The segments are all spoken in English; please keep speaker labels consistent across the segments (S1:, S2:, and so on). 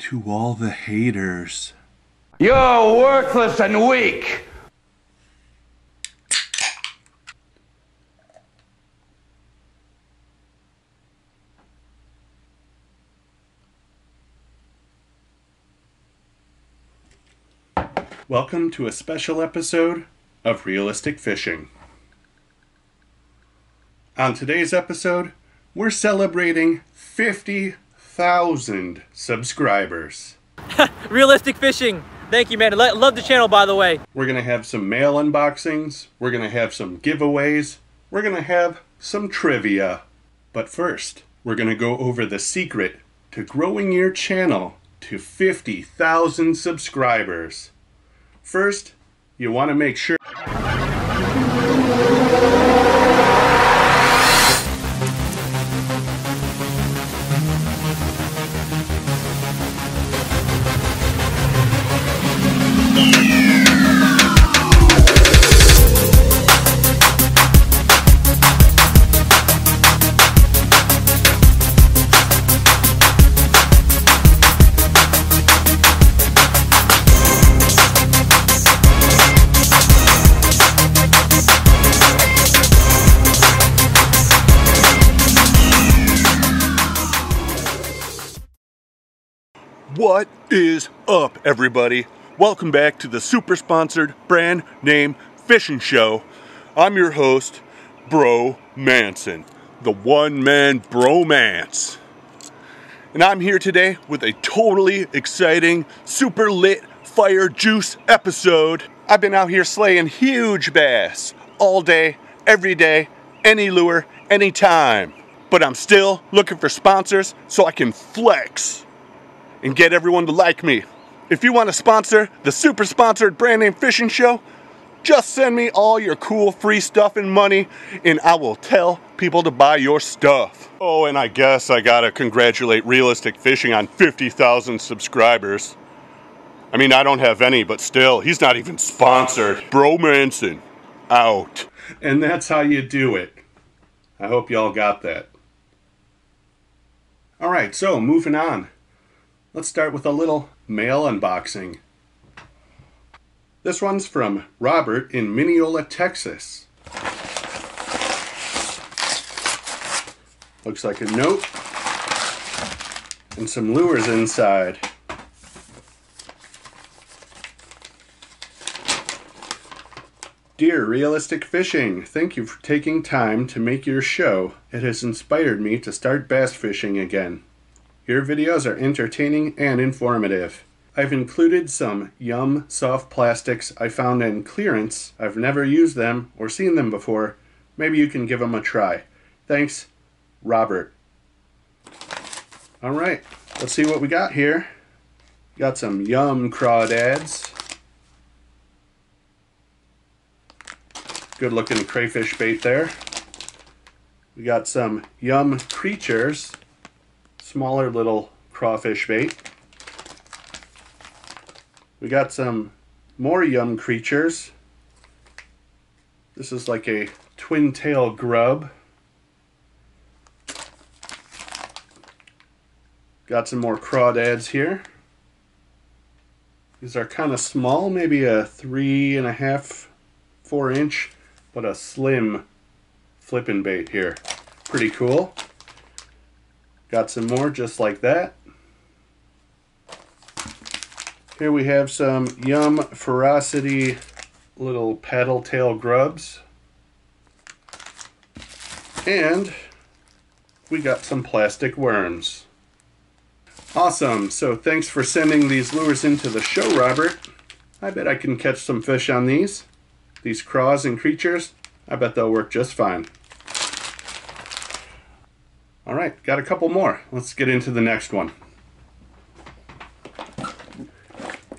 S1: To all the haters.
S2: You're worthless and weak.
S1: Welcome to a special episode of Realistic Fishing. On today's episode, we're celebrating 50,000 subscribers.
S3: Realistic Fishing. Thank you, man. Love the channel, by the way.
S1: We're going to have some mail unboxings. We're going to have some giveaways. We're going to have some trivia. But first, we're going to go over the secret to growing your channel to 50,000 subscribers. First, you want to make sure What is up, everybody? Welcome back to the super sponsored brand name fishing show. I'm your host, Bro Manson, the one-man bromance. And I'm here today with a totally exciting, super lit fire juice episode. I've been out here slaying huge bass all day, every day, any lure, anytime. But I'm still looking for sponsors so I can flex and get everyone to like me. If you want to sponsor the super sponsored brand name fishing show, just send me all your cool free stuff and money and I will tell people to buy your stuff. Oh, and I guess I gotta congratulate Realistic Fishing on 50,000 subscribers. I mean, I don't have any, but still, he's not even sponsored. Bro Manson, out. And that's how you do it. I hope y'all got that. Alright, so moving on. Let's start with a little mail unboxing. This one's from Robert in Mineola, Texas. Looks like a note and some lures inside. Dear Realistic Fishing, thank you for taking time to make your show. It has inspired me to start bass fishing again. Your videos are entertaining and informative. I've included some Yum soft plastics I found in clearance. I've never used them or seen them before. Maybe you can give them a try. Thanks, Robert. Alright, let's see what we got here. Got some Yum crawdads. Good looking crayfish bait there. We got some Yum creatures. Smaller little crawfish bait. We got some more Yum creatures. This is like a twin tail grub. Got some more crawdads here. These are kind of small, maybe a 3.5, 4-inch, but a slim flipping bait here. Pretty cool. Got some more just like that. Here we have some Yum Ferocity little paddle tail grubs. And we got some plastic worms. Awesome, so thanks for sending these lures into the show, Robert. I bet I can catch some fish on these. These craws and creatures, I bet they'll work just fine. Alright, got a couple more. Let's get into the next one.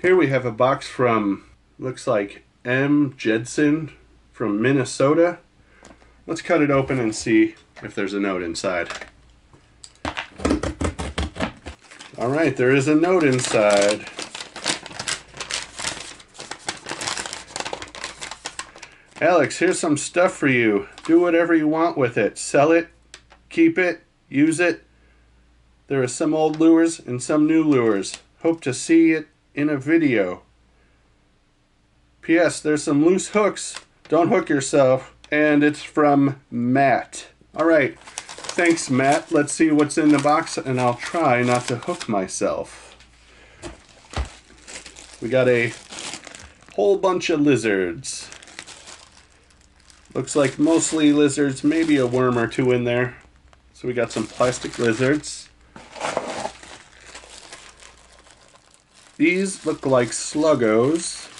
S1: Here we have a box from, looks like M. Jedson from Minnesota. Let's cut it open and see if there's a note inside. Alright, there is a note inside. Alex, here's some stuff for you. Do whatever you want with it. Sell it, keep it, use it. There are some old lures and some new lures. Hope to see it in a video. P.S. There's some loose hooks. Don't hook yourself. And it's from Matt. Alright. Thanks, Matt. Let's see what's in the box, and I'll try not to hook myself. We got a whole bunch of lizards. Looks like mostly lizards, maybe a worm or two in there. So we got some plastic lizards. These look like sluggos.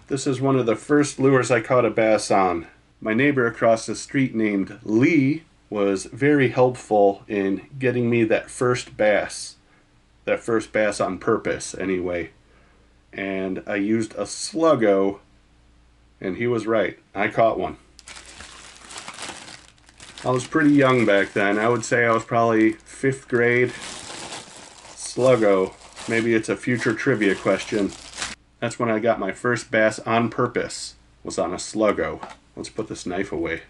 S1: This is one of the first lures I caught a bass on. My neighbor across the street named Lee was very helpful in getting me that first bass. That first bass on purpose, anyway. And I used a sluggo, and he was right. I caught one. I was pretty young back then. I would say I was probably 5th grade. Sluggo. Maybe it's a future trivia question. That's when I got my first bass on purpose. Was on a sluggo. Let's put this knife away.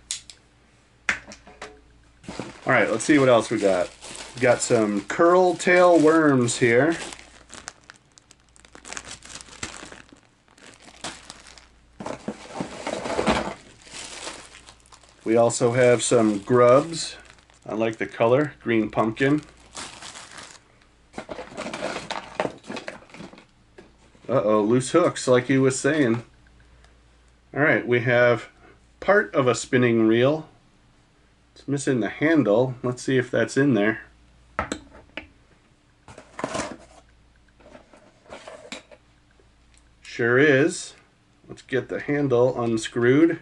S1: Alright, let's see what else we got. We got some curl tail worms here. We also have some grubs. I like the color, green pumpkin. Uh-oh, loose hooks, like he was saying. Alright, we have part of a spinning reel. It's missing the handle. Let's see if that's in there. Sure is. Let's get the handle unscrewed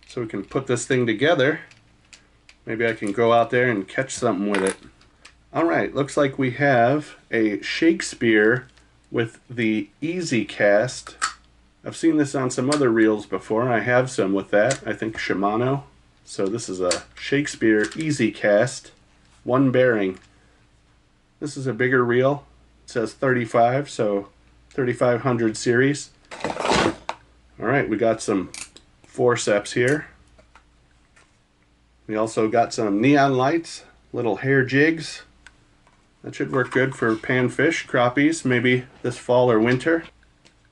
S1: so we can put this thing together. Maybe I can go out there and catch something with it. Alright, looks like we have a Shakespeare with the Easy Cast. I've seen this on some other reels before. I have some with that. I think Shimano. So this is a Shakespeare Easy Cast. One bearing. This is a bigger reel. It says 35, so 3500 series. Alright, we got some forceps here. We also got some neon lights, little hair jigs. That should work good for panfish, crappies, maybe this fall or winter.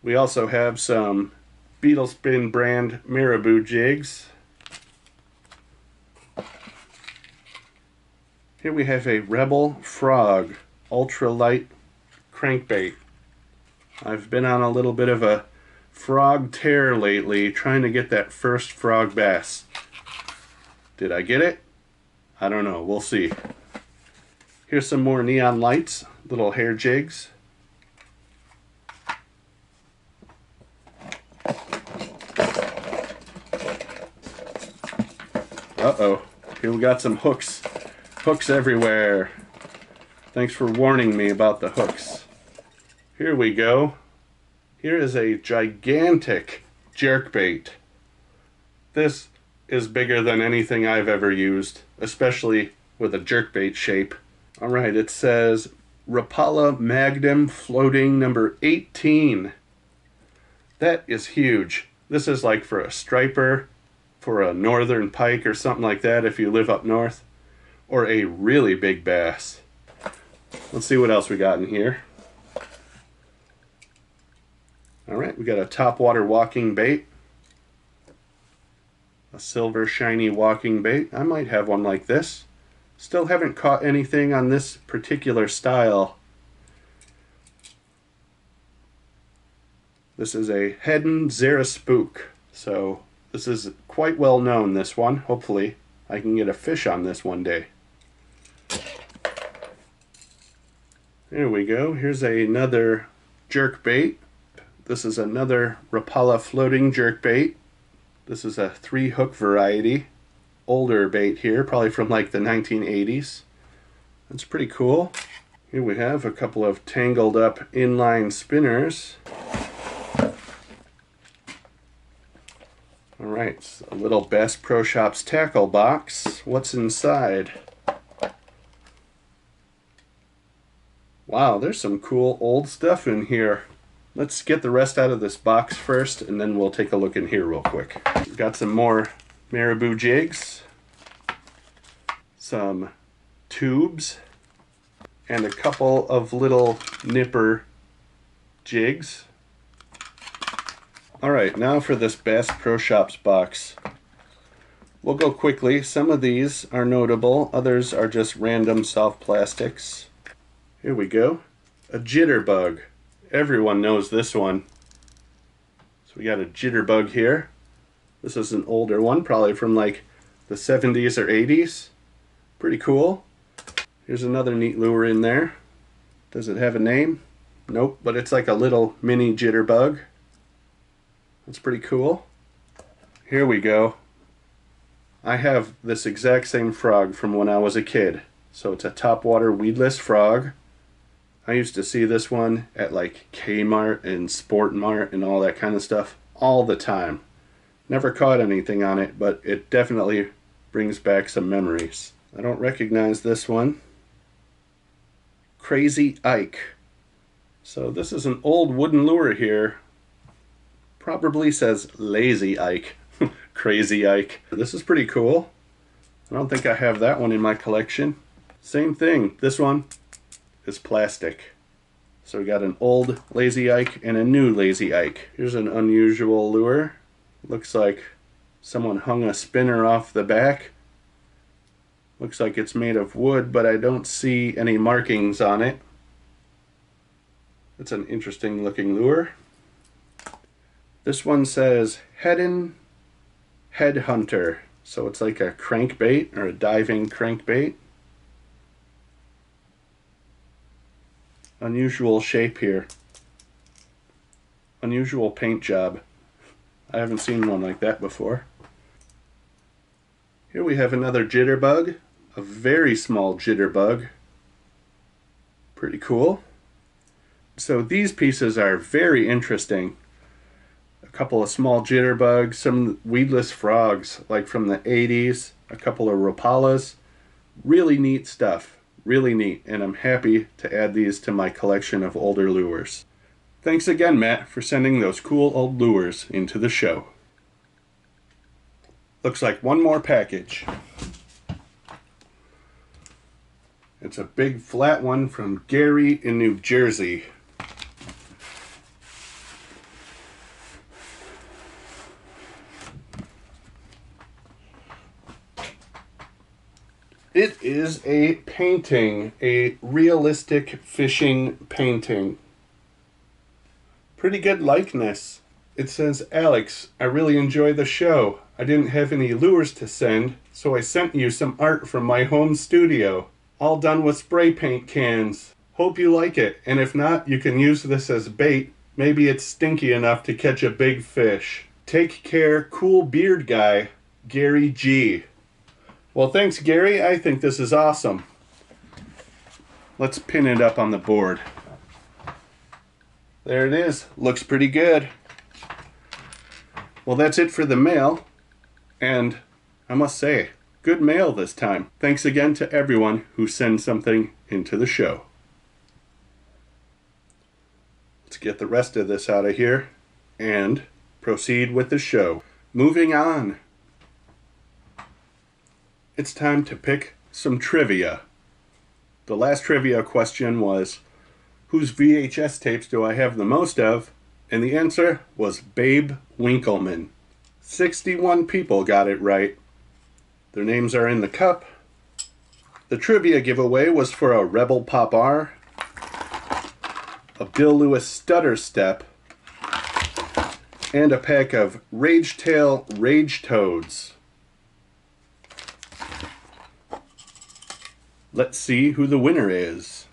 S1: We also have some Beetle Spin brand marabou jigs. Here we have a Rebel Frog ultralight crankbait. I've been on a little bit of a frog tear lately, trying to get that first frog bass. Did I get it? I don't know, we'll see. Here's some more neon lights, little hair jigs. Uh-oh, here we got some hooks. Hooks everywhere. Thanks for warning me about the hooks. Here we go. Here is a gigantic jerkbait. This is bigger than anything I've ever used, especially with a jerkbait shape. Alright, it says Rapala Magnum floating number 18. That is huge. This is like for a striper, for a northern pike or something like that if you live up north, or a really big bass. Let's see what else we got in here. Alright, we got a topwater walking bait. A silver shiny walking bait. I might have one like this. Still haven't caught anything on this particular style. This is a Hedden Zerespook. So this is quite well known, this one. Hopefully I can get a fish on this one day. There we go. Here's another jerkbait. This is another Rapala floating jerkbait. This is a 3-hook variety. Older bait here, probably from like the 1980s. That's pretty cool. Here we have a couple of tangled up inline spinners. Alright, a little Bass Pro Shops tackle box. What's inside? Wow, there's some cool old stuff in here. Let's get the rest out of this box first, and then we'll take a look in here real quick. We've got some more marabou jigs, some tubes, and a couple of little nipper jigs. Alright, now for this Bass Pro Shops box. We'll go quickly. Some of these are notable, others are just random soft plastics. Here we go. A jitterbug. Everyone knows this one. So we got a jitterbug here. This is an older one, probably from like the 70s or 80s. Pretty cool. Here's another neat lure in there. Does it have a name? Nope, but it's like a little mini jitterbug. That's pretty cool. Here we go. I have this exact same frog from when I was a kid. So it's a topwater weedless frog. I used to see this one at like Kmart and Sport Mart and all that kind of stuff all the time. Never caught anything on it, but it definitely brings back some memories. I don't recognize this one. Crazy Ike. So this is an old wooden lure here. Probably says Lazy Ike. Crazy Ike. This is pretty cool. I don't think I have that one in my collection. Same thing. This one is plastic. So we got an old Lazy Ike and a new Lazy Ike. Here's an unusual lure. Looks like someone hung a spinner off the back. Looks like it's made of wood, but I don't see any markings on it. That's an interesting looking lure. This one says Hettel Headhunter. So it's like a crankbait or a diving crankbait. Unusual shape here. Unusual paint job. I haven't seen one like that before. Here we have another jitterbug. A very small jitterbug. Pretty cool. So these pieces are very interesting. A couple of small jitterbugs, some weedless frogs like from the 80s, a couple of rapalas. Really neat stuff. Really neat, and I'm happy to add these to my collection of older lures. Thanks again, Matt, for sending those cool old lures into the show. Looks like one more package. It's a big flat one from Gary in New Jersey. It is a painting, a realistic fishing painting. Pretty good likeness. It says, Alex, I really enjoy the show. I didn't have any lures to send, so I sent you some art from my home studio. All done with spray paint cans. Hope you like it, and if not, you can use this as bait. Maybe it's stinky enough to catch a big fish. Take care, cool beard guy, Gary G. Well, thanks, Gary. I think this is awesome. Let's pin it up on the board. There it is. Looks pretty good. Well, that's it for the mail. And I must say, good mail this time. Thanks again to everyone who sends something into the show. Let's get the rest of this out of here and proceed with the show. Moving on. It's time to pick some trivia. The last trivia question was, whose VHS tapes do I have the most of? And the answer was Babe Winkleman. 61 people got it right. Their names are in the cup. The trivia giveaway was for a Rebel Pop R, a Bill Lewis Stutter Step, and a pack of Rage Tail Rage Toads. Let's see who the winner is.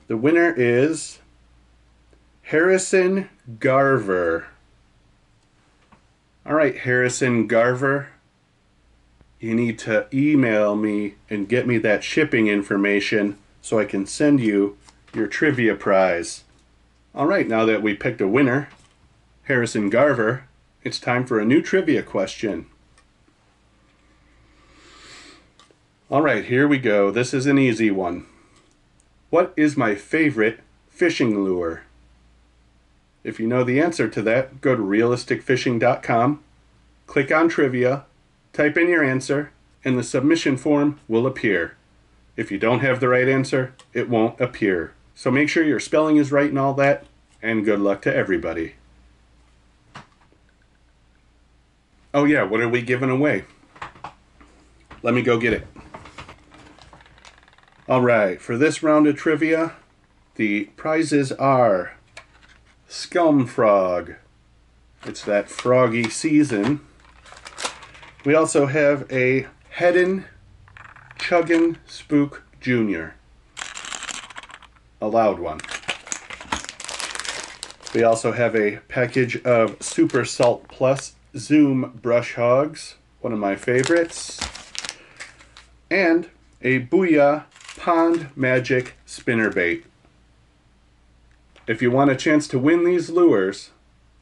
S1: The winner is Harrison Garver. All right, Harrison Garver, you need to email me and get me that shipping information so I can send you your trivia prize. All right, now that we picked a winner, Harrison Garver, it's time for a new trivia question. All right, here we go. This is an easy one. What is my favorite fishing lure? If you know the answer to that, go to realisticfishing.com, click on trivia, type in your answer, and the submission form will appear. If you don't have the right answer, it won't appear. So make sure your spelling is right and all that, and good luck to everybody. Oh yeah, what are we giving away? Let me go get it. Alright, for this round of trivia, the prizes are Scum Frog. It's that froggy season. We also have a Hettel Chuggin' Spook Jr. A loud one. We also have a package of Super Salt Plus Zoom Brush Hogs, one of my favorites. And a Booyah Pond Magic Spinnerbait. If you want a chance to win these lures,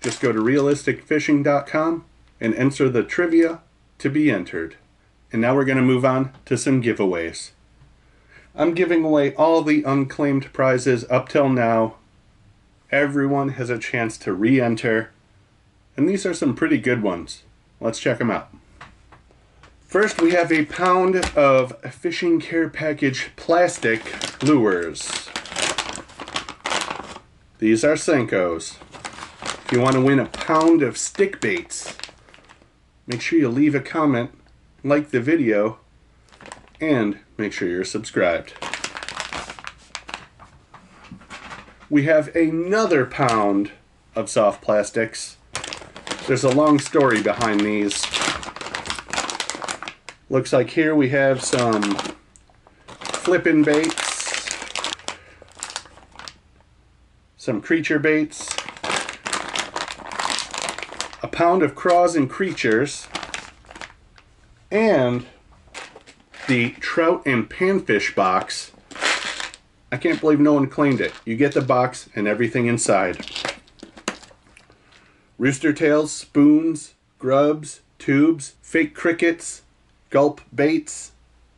S1: just go to realisticfishing.com and enter the trivia to be entered. And now we're going to move on to some giveaways. I'm giving away all the unclaimed prizes up till now. Everyone has a chance to re-enter. And these are some pretty good ones. Let's check them out. First, we have a pound of Fishing Care Package plastic lures. These are Senkos. If you want to win a pound of stick baits, make sure you leave a comment, like the video, and make sure you're subscribed. We have another pound of soft plastics. There's a long story behind these. Looks like here we have some flippin' baits, some creature baits, a pound of craws and creatures, and the trout and panfish box. I can't believe no one claimed it. You get the box and everything inside. Rooster tails, spoons, grubs, tubes, fake crickets, gulp baits,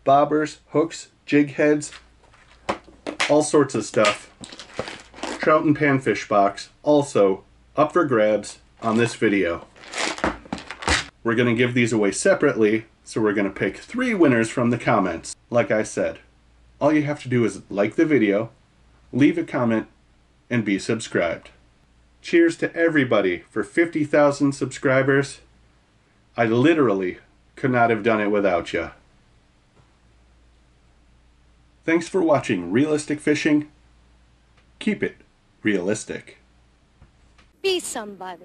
S1: bobbers, hooks, jig heads, all sorts of stuff. Trout and panfish box also up for grabs on this video. We're going to give these away separately, so we're going to pick 3 winners from the comments. Like I said, all you have to do is like the video, leave a comment, and be subscribed. Cheers to everybody for 50,000 subscribers. I literally could not have done it without you. Thanks for watching Realistic Fishing. Keep it realistic.
S4: Be somebody.